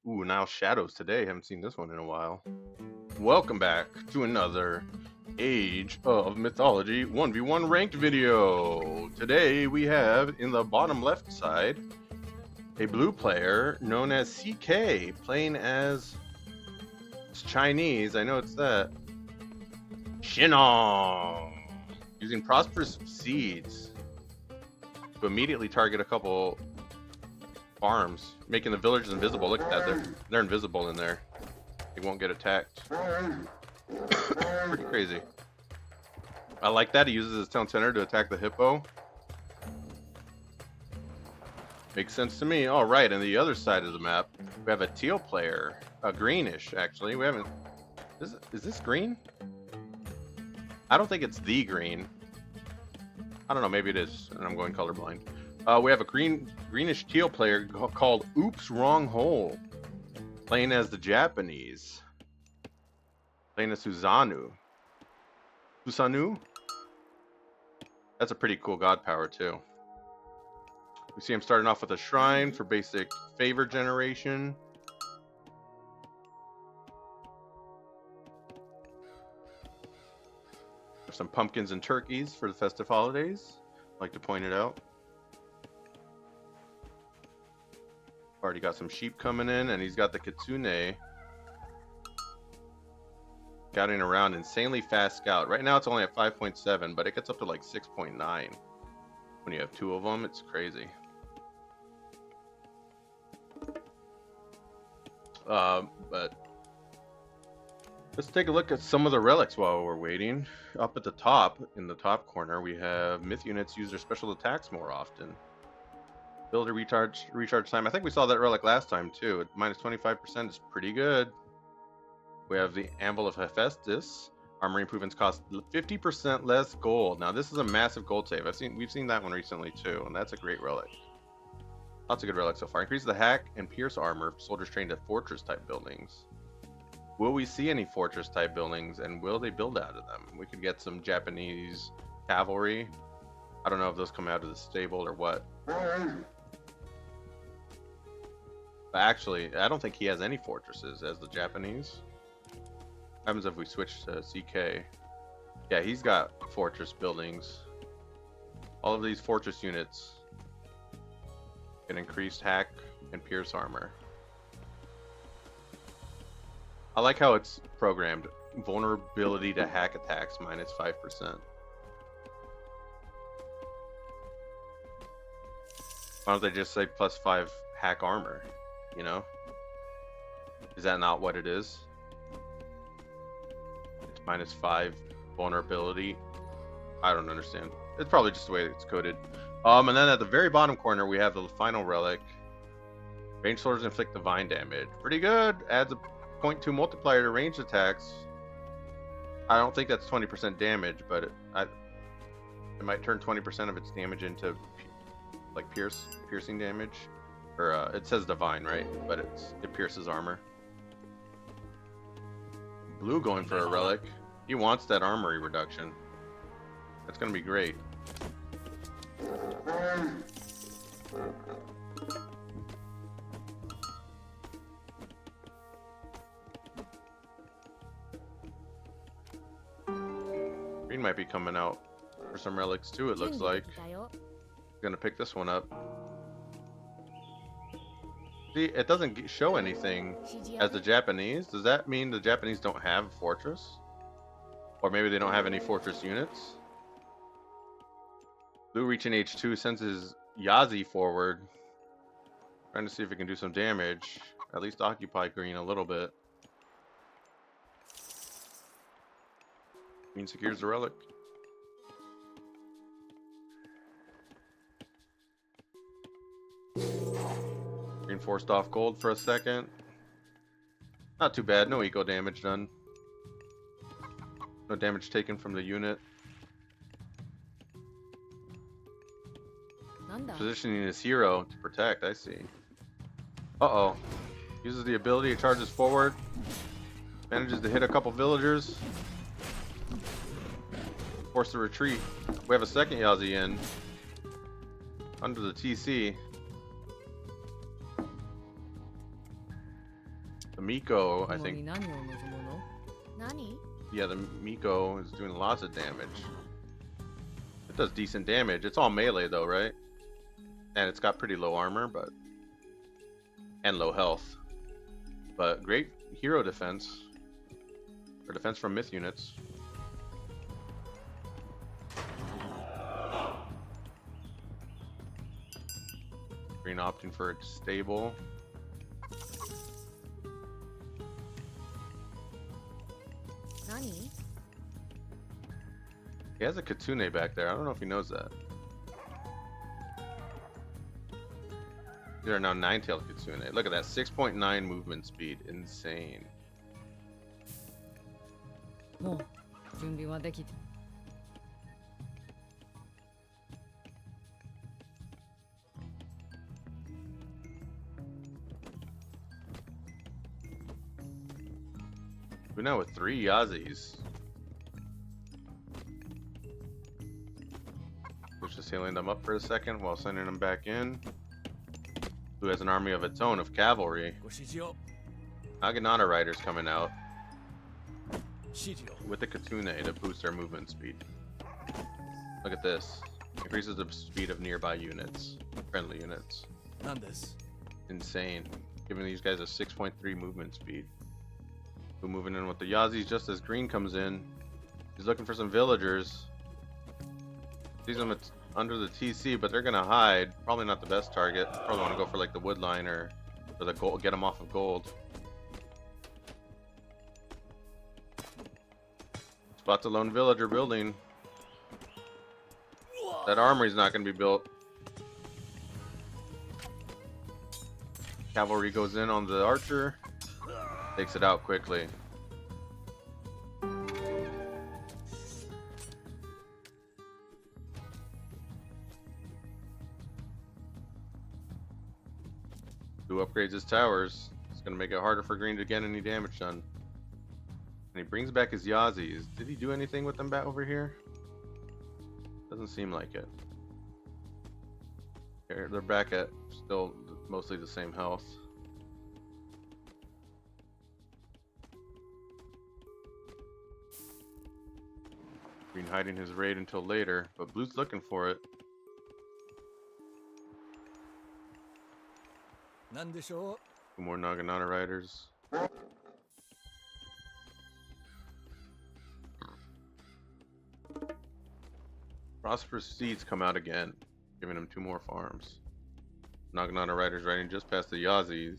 Ooh, now Shadows today. Haven't seen this one in a while. Welcome back to another Age of Mythology 1v1 ranked video. Today we have in the bottom left side a blue player known as CK playing as it's Chinese. I know it's that. Shinong using Prosperous Seeds to immediately target a couple farms, making the villagers invisible. Look at that, they're invisible in there. They won't get attacked. Pretty crazy. I like that. He uses his town center to attack the hippo. Makes sense to me. All right, on the other side of the map, we have a teal player, a greenish actually. We haven't. Is this green? I don't think it's the green. I don't know. Maybe it is, and I'm going colorblind. We have a greenish teal player called Oops Wrong Hole, playing as the Japanese, playing as Susanu. That's a pretty cool god power too. We see him starting off with a shrine for basic favor generation. There's some pumpkins and turkeys for the festive holidays. I'd like to point it out. Already got some sheep coming in, and he's got the kitsune scouting around. Insanely fast scout. Right now it's only at 5.7, but it gets up to like 6.9 when you have two of them. It's crazy. But let's take a look at some of the relics while we're waiting. Up at the top, in the top corner, we have myth units use their special attacks more often. Builder recharge time. I think we saw that relic last time too. At minus 25% is pretty good. We have the Anvil of Hephaestus. Armor improvements cost 50% less gold. Now this is a massive gold save. We've seen that one recently too, and that's a great relic. Lots of good relics so far. Increase the hack and pierce armor for soldiers trained at fortress type buildings. Will we see any fortress type buildings, and will they build out of them? We could get some Japanese cavalry. I don't know if those come out of the stable or what. But actually, I don't think he has any fortresses as the Japanese. What happens if we switch to CK? Yeah, he's got fortress buildings. All of these fortress units get increased hack and pierce armor. I like how it's programmed. Vulnerability to hack attacks minus 5%. Why don't they just say plus 5 hack armor? You know? Is that not what it is? It's minus 5 vulnerability. I don't understand. It's probably just the way it's coded. And then at the very bottom corner, we have the final relic. Ranged soldiers inflict divine damage. Pretty good. Adds a 0.2 multiplier to ranged attacks. I don't think that's 20% damage, but it might turn 20% of its damage into like piercing damage. Or it says divine, right? But it pierces armor. Blue going for a relic. He wants that armory reduction. That's gonna be great. Green might be coming out for some relics too, it looks like. Gonna pick this one up. See, it doesn't show anything as the Japanese. Does that mean the Japanese don't have a fortress? Or maybe they don't have any fortress units? Blue reaching H2 sends his Yazi forward. Trying to see if it can do some damage. At least occupy green a little bit. Green secures the relic. Green forced off gold for a second. Not too bad. No eco damage done. No damage taken from the unit. Positioning his hero to protect, I see. Uh-oh. Uses the ability, charges forward. Manages to hit a couple villagers. Force to retreat. We have a second Yazi in. Under the TC. The Miko, I 共 think. に何を望むの？ Nani? Yeah, the Miko is doing lots of damage. It does decent damage. It's all melee though, right? And it's got pretty low armor, but and low health. But great hero defense. Or defense from myth units. Green opting for its stable. Nani? He has a Kitsune back there. I don't know if he knows that. There are now 9-tailed Kitsune. Look at that, 6.9 movement speed. Insane. もう準備はできて。We're now with 3 Yazis. Just healing them up for a second while sending them back in. Who has an army of its own of cavalry. Naginata riders coming out with the Kitsune to boost their movement speed. Look at this. Increases the speed of nearby units, friendly units. Insane. Giving these guys a 6.3 movement speed. We're moving in with the Yazis just as green comes in. He's looking for some villagers. Sees them under the TC, but they're gonna hide. Probably not the best target. Probably want to go for like the wood line or the gold. Get them off of gold. Spots a lone villager building. That armory's not gonna be built. Cavalry goes in on the archer. Takes it out quickly. Who upgrades his towers? It's gonna make it harder for green to get any damage done. And he brings back his Yazis. Did he do anything with them back over here? Doesn't seem like it. They're back at still mostly the same health. Green hiding his raid until later, but blue's looking for it. Two more Naginata riders. Prosperous Seeds come out again, giving him 2 more farms. Naginata riders riding just past the Yazis.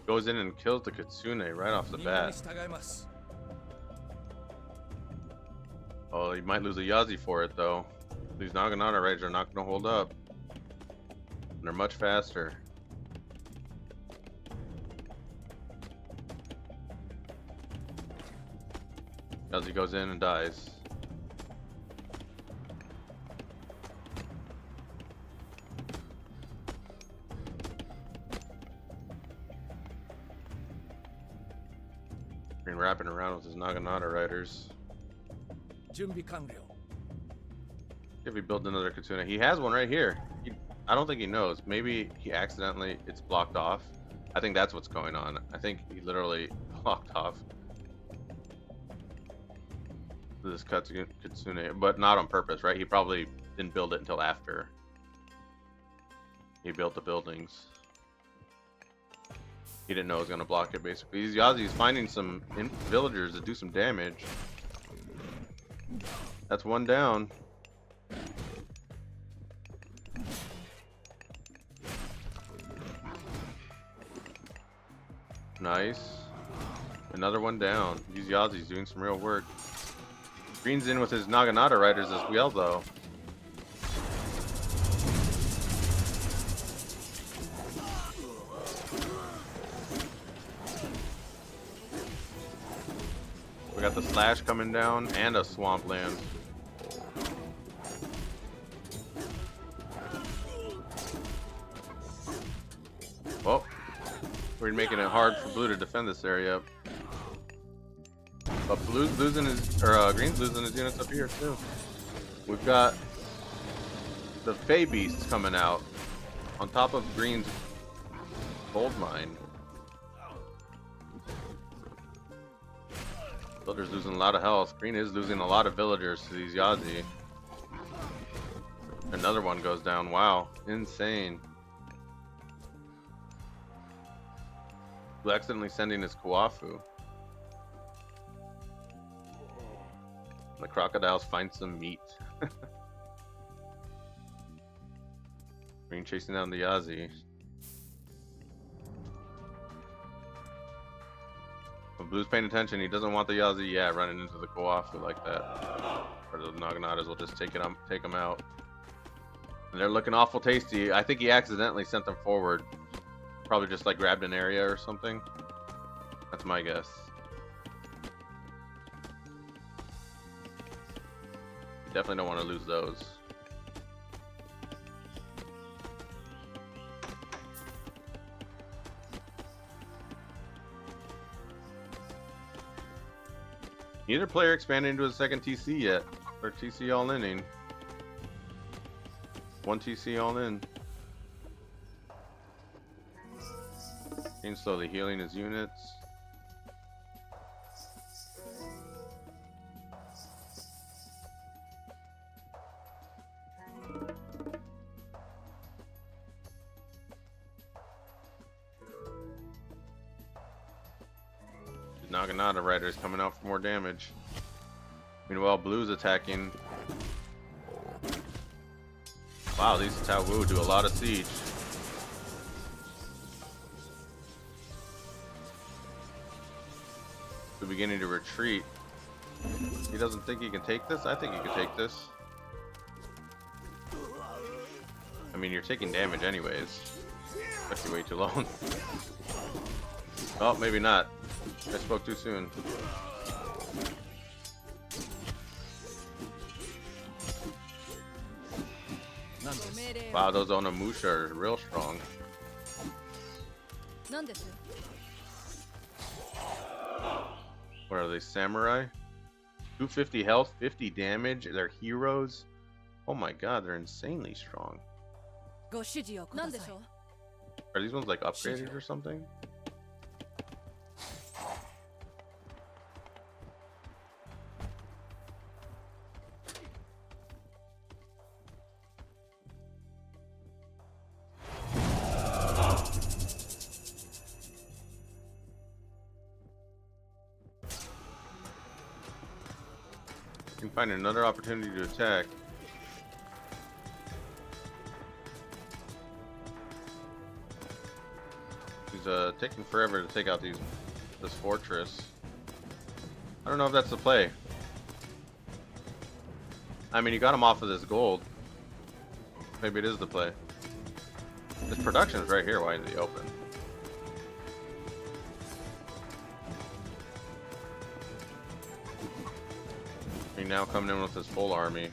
Goes in and kills the Kitsune right off the bat. Oh, he might lose a Yazi for it though. These Naginata riders are not going to hold up. And they're much faster. Yazi goes in and dies. Wrapping around with his Naginata riders. If he builds another Kitsune, he has one right here. I don't think he knows. Maybe he accidentally, it's blocked off. I think that's what's going on. I think he literally blocked off this Kitsune, but not on purpose, right? He probably didn't build it until after he built the buildings. He didn't know it was going to block it, basically. These Yazis finding some villagers to do some damage. That's one down. Nice. Another one down. These Yazis doing some real work. Green's in with his Naginata riders as well, though. We got the slash coming down and a swampland. Well, we're making it hard for blue to defend this area. But blue's losing his, or green's losing his units up here too. We've got the Fey Beasts coming out on top of green's gold mine. Villagers losing a lot of health. Green is losing a lot of villagers to these Yazi. Another one goes down. Wow, insane. Blue accidentally sending his Kuafu. The crocodiles find some meat. Green chasing down the Yazi. When Blue's paying attention, he doesn't want the Yazi yet running into the Kuafu like that. Or the Naganatas will just take them out. And they're looking awful tasty. I think he accidentally sent them forward. Probably just like grabbed an area or something. That's my guess. You definitely don't want to lose those. Neither player expanded into a second TC yet. Or TC all inning. One TC all in. Green slowly healing his units. The Naginata Rider is coming out for more damage. Meanwhile, Blue's attacking. Wow, these Tao Wu do a lot of siege. We're beginning to retreat. He doesn't think he can take this? I think he can take this. I mean, you're taking damage anyways. Took you way too long. Oh, maybe not. I spoke too soon. Wow, those Onamusha are real strong. What are they, samurai? 250 health, 50 damage, they're heroes. Oh my god, they're insanely strong. Are these ones like upgraded or something? You can find another opportunity to attack. He's taking forever to take out this fortress. I don't know if that's the play. I mean, you got him off of this gold. Maybe it is the play. This production is right here, wide in the open. He now coming in with his full army.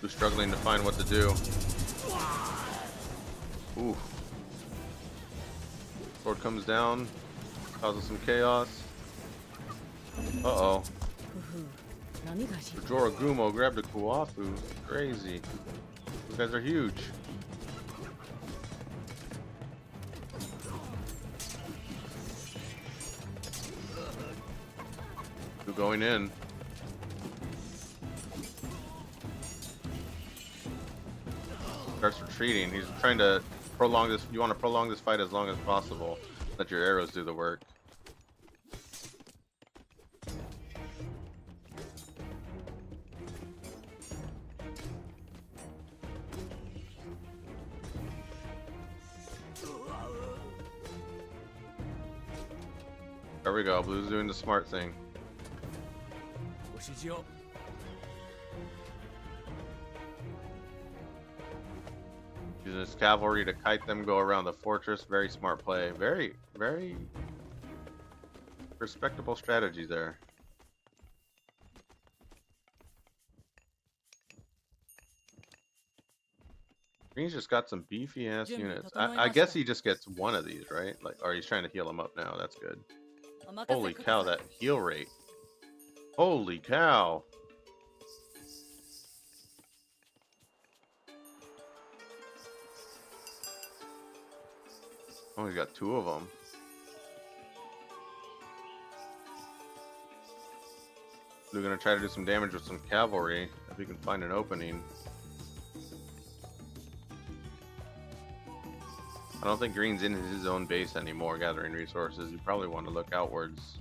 Who's struggling to find what to do. Ooh. Sword comes down, causes some chaos. Uh-oh. Joragumo grabbed a Kuafu. Crazy. These guys are huge. Who going in? Starts retreating. He's trying to prolong this. You want to prolong this fight as long as possible. Let your arrows do the work. There we go. Blue's doing the smart thing. Using his cavalry to kite them, go around the fortress. Very smart play. Very, very respectable strategy there. Green's just got some beefy ass units. I guess he just gets one of these, right? Like, or he's trying to heal him up now. That's good. Holy cow, that heal rate. Holy cow. Oh, he's got two of them. We're gonna try to do some damage with some cavalry if we can find an opening. I don't think Green's in his own base anymore gathering resources. You probably want to look outwards.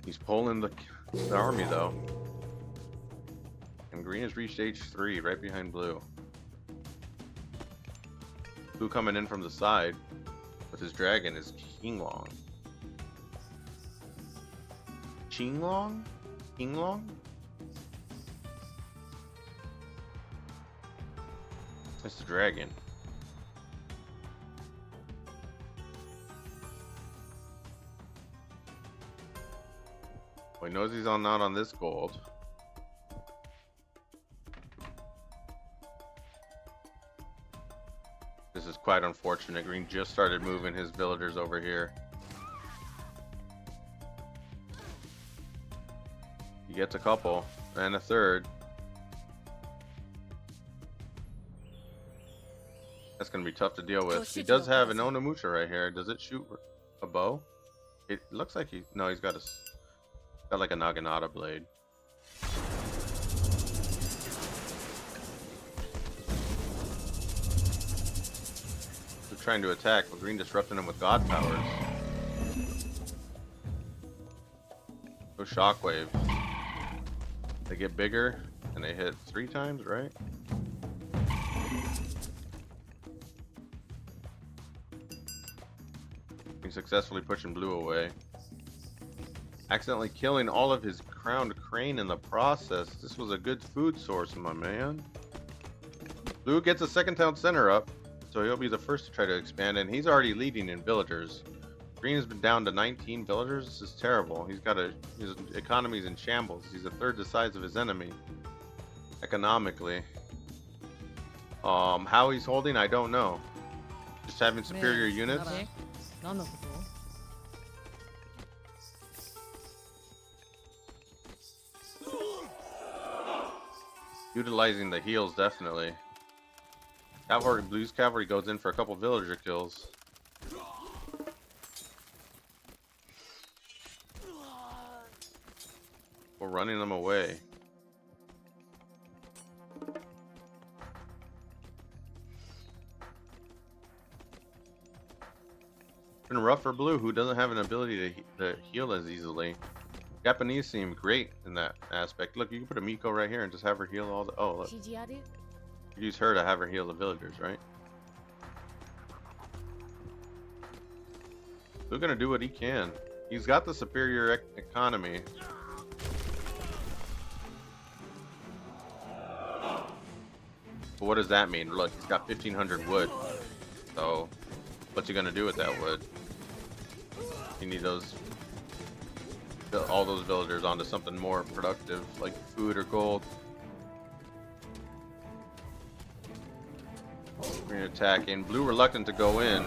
He's pulling the army though. And Green has reached H3 right behind Blue. Blue coming in from the side with his dragon is Qinglong. Qinglong? Qinglong? It's the dragon. Well, he knows he's not on this gold. This is quite unfortunate. Green just started moving his villagers over here. He gets a couple and a third. That's going to be tough to deal with. He does have an Onimusha right here. Does it shoot a bow? It looks like no, he's got like a Naginata blade. They're trying to attack, but Green disrupting him with God powers. Go shockwave. They get bigger and they hit 3 times, right? He's successfully pushing Blue away. Accidentally killing all of his crowned crane in the process. This was a good food source, my man. Blue gets a second town center up, so he'll be the first to try to expand, and he's already leading in villagers. Green has been down to 19 villagers. This is terrible. His economy's in shambles. He's a third the size of his enemy economically. How he's holding, I don't know. Just having superior units. Utilizing the heals, definitely. Blue's cavalry goes in for a couple villager kills. We're running them away. Been rough for Blue, who doesn't have an ability to heal as easily. Japanese seem great in that aspect. Look, you can put a Miko right here and just have her heal all the... Oh, look. Use her to have her heal the villagers, right? We're gonna do what he can. He's got the superior economy. But what does that mean? Look, he's got 1,500 wood. So, what's he gonna do with that wood? You need all those villagers onto something more productive, like food or gold. We're gonna attack in. Blue reluctant to go in.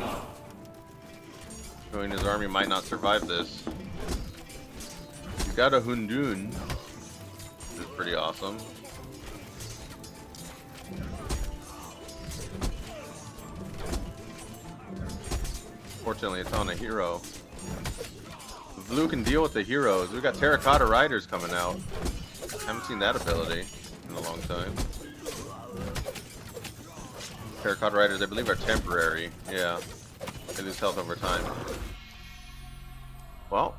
Showing his army might not survive this. He's got a Hundun, which is pretty awesome. Fortunately, it's on a hero. Blue can deal with the heroes. We've got Terracotta Riders coming out. Haven't seen that ability in a long time. Terracotta Riders, I believe, are temporary. Yeah. They lose health over time. Well.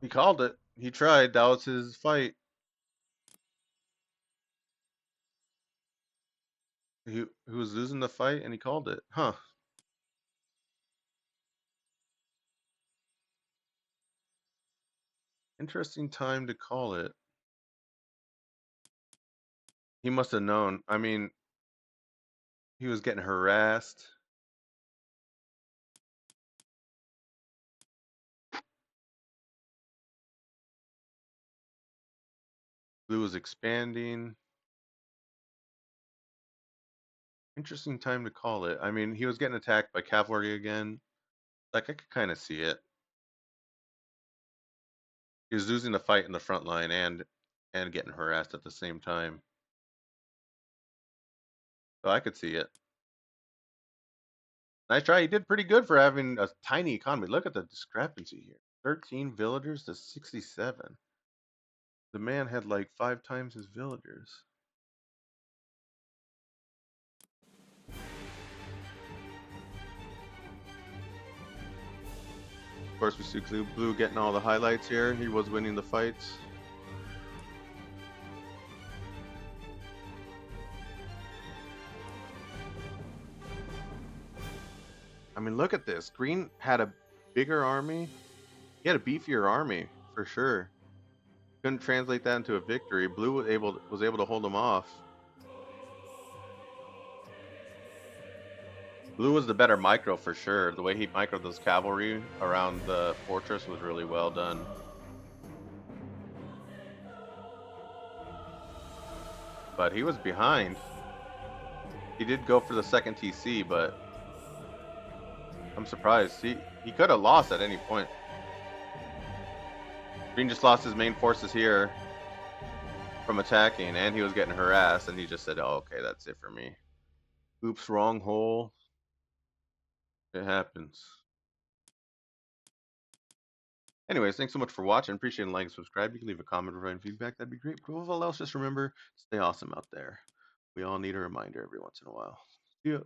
He called it. He tried. That was his fight. He was losing the fight and he called it. Huh. Interesting time to call it. He must have known. I mean, he was getting harassed. Blue is expanding. Interesting time to call it. I mean, he was getting attacked by cavalry again. Like, I could kind of see it. He was losing the fight in the front line and getting harassed at the same time. So I could see it. Nice try. He did pretty good for having a tiny economy. Look at the discrepancy here. 13 villagers to 67. The man had like 5 times his villagers. Of course, we see Blue getting all the highlights here. He was winning the fights. I mean, look at this. Green had a bigger army. He had a beefier army for sure. Couldn't translate that into a victory. Blue was able to hold him off. Blue was the better micro for sure. The way he microed those cavalry around the fortress was really well done. But he was behind. He did go for the second TC, but I'm surprised. He could have lost at any point. Green just lost his main forces here from attacking, and he was getting harassed, and he just said, oh, okay, that's it for me. Oops, wrong hole. It happens. Anyways, thanks so much for watching. Appreciate it. Like and subscribe. You can leave a comment or provide feedback. That'd be great. But above all else, just remember, stay awesome out there. We all need a reminder every once in a while. See ya.